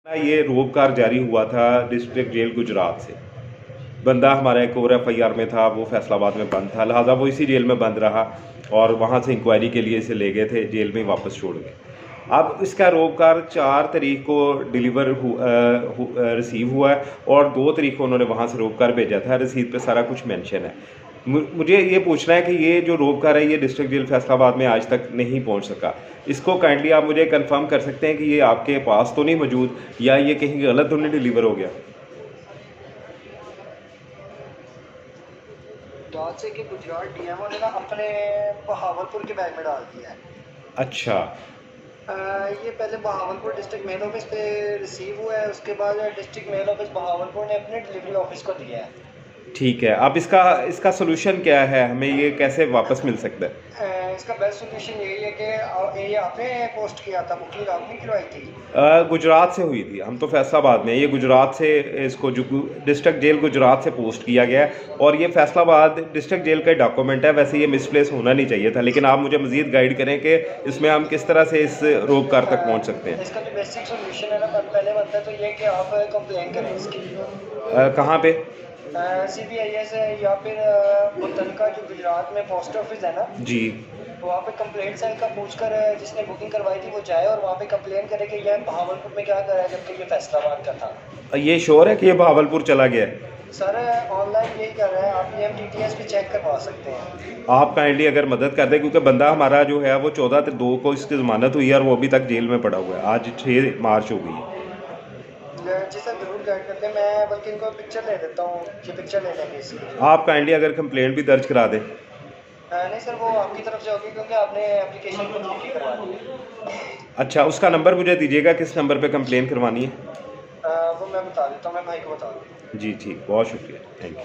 ये रोबकार जारी हुआ था डिस्ट्रिक्ट जेल गुजरात से। बंदा हमारा एक और एफआईआर में था, वो फैसलाबाद में बंद था, लिहाजा वो इसी जेल में बंद रहा और वहाँ से इंक्वायरी के लिए इसे ले गए थे, जेल में वापस छोड़ गए। अब इसका रोबकार 4 तारीख को रिसीव हुआ है और 2 तारीख को उन्होंने वहाँ से रोबकार भेजा था। रसीद पे सारा कुछ मेंशन है। मुझे ये पूछना है कि ये जो रोबकार है ये डिस्ट्रिक्ट जेल फैसलाबाद में आज तक नहीं पहुँच सका। इसको काइंडली आप मुझे कंफर्म कर सकते हैं कि ये आपके पास तो नहीं मौजूद या ये कहीं गलत उन्हें डिलीवर हो गया? गुजरात से कि गुजरात डीएमओ ने ना अपने बहावलपुर के बैग में डाल दिया है। अच्छा। ये पहले बहावलपुर डिस्ट्रिक्ट मेल ऑफिस पे रिसीव हुआ है, उसके बाद डिस्ट्रिक्ट मेल ऑफिस बहावलपुर ने अपने डिलीवरी ऑफिस को दिया है। ठीक है, अब इसका सोल्यूशन क्या है? हमें ये कैसे वापस मिल सकता है? इसका बेस्ट सोल्यूशन यही है कि ये आपने पोस्ट किया था, बुकिंग आपने करवाई थी? गुजरात से हुई थी, हम तो फैसलाबाद में, ये गुजरात से इसको जो डिस्ट्रिक्ट जेल गुजरात से पोस्ट किया गया है और ये फैसलाबाद डिस्ट्रिक्ट जेल का डॉक्यूमेंट है। वैसे ये मिसप्लेस होना नहीं चाहिए था, लेकिन आप मुझे मजीद गाइड करें कि इसमें हम किस तरह से इस रोबकार तक पहुँच सकते हैं। इसका जो बेसिक सोल्यूशन है ना, पहले बनता है तो ये कि आप कंप्लेन करें इसकी। कहाँ पे? CBIS या फिर मुतलका जो गुजरात में पोस्ट ऑफिस है ना जी, वहाँ पे कंप्लेंट सेल का पूछकर जिसने बुकिंग करवाई थी वो जाए और वहाँ पे कंप्लेन करे कि यह बहावलपुर में क्या कर रहा है जबकि ये फैसलाबाद का था। ये श्योर है कि ये बहावलपुर चला गया है? सर ऑनलाइन यही कर रहा है, आप EMTTS पे चेक करवा सकते हैं। आप काइंडली अगर मदद कर दें, क्योंकि बंदा हमारा जो है वो 14/2 को इसकी ज़मानत हुई है और वो अभी तक जेल में पड़ा हुआ है। आज 6 मार्च हो गई है। जी सर, जरूर गाइड करते हैं। मैं बल्कि इनको पिक्चर ले देता हूँ, ये पिक्चर ले लेंगे इसकी। आप काइंडली अगर कंप्लेंट भी दर्ज करा दें। नहीं सर, वो आपकी तरफ से होगी क्योंकि आपने एप्लीकेशन खुद की करवा दी है। अच्छा, उसका नंबर मुझे दीजिएगा, किस नंबर पे कंप्लेन करवानी है? वो मैं बता देता हूँ, मैं भाई को बता दूँ। जी ठीक, बहुत शुक्रिया, थैंक यू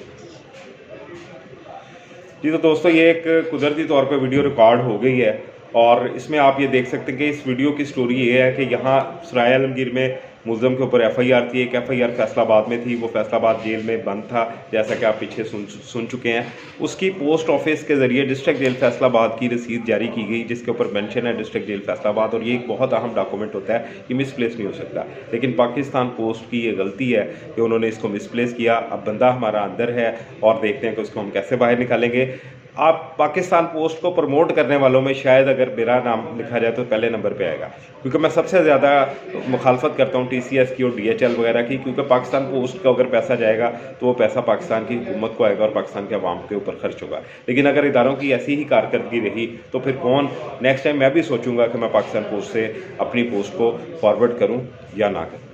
जी। तो दोस्तों, ये एक कुदरती तौर पे वीडियो रिकॉर्ड हो गई है और इसमें आप ये देख सकते हैं कि इस वीडियो की स्टोरी ये है कि यहाँ सराय आलमगीर में मुलज़म के ऊपर एफआईआर थी। एक एफआईआर फैसलाबाद में थी, वो फैसलाबाद जेल में बंद था, जैसा कि आप पीछे सुन चुके हैं। उसकी पोस्ट ऑफिस के ज़रिए डिस्ट्रिक्ट जेल फैसलाबाद की रसीद जारी की गई जिसके ऊपर मेंशन है डिस्ट्रिक्ट जेल फैसलाबाद, और ये एक बहुत अहम डॉक्यूमेंट होता है, ये मिसप्लेस नहीं हो सकता। लेकिन पाकिस्तान पोस्ट की ये गलती है कि उन्होंने इसको मिसप्लेस किया। अब बंदा हमारा अंदर है और देखते हैं कि उसको हम कैसे बाहर निकालेंगे। आप पाकिस्तान पोस्ट को प्रमोट करने वालों में शायद अगर मेरा नाम लिखा जाए तो पहले नंबर पे आएगा, क्योंकि मैं सबसे ज़्यादा मुखालफत करता हूँ TCS की और DHL वगैरह की, क्योंकि पाकिस्तान पोस्ट का अगर पैसा जाएगा तो वो पैसा पाकिस्तान की हुकूमत को आएगा और पाकिस्तान के अवाम के ऊपर खर्च होगा। लेकिन अगर इदारों की ऐसी ही कारकर्दगी रही तो फिर कौन, नेक्स्ट टाइम मैं भी सोचूंगा कि मैं पाकिस्तान पोस्ट से अपनी पोस्ट को फॉरवर्ड करूँ या ना करूँ।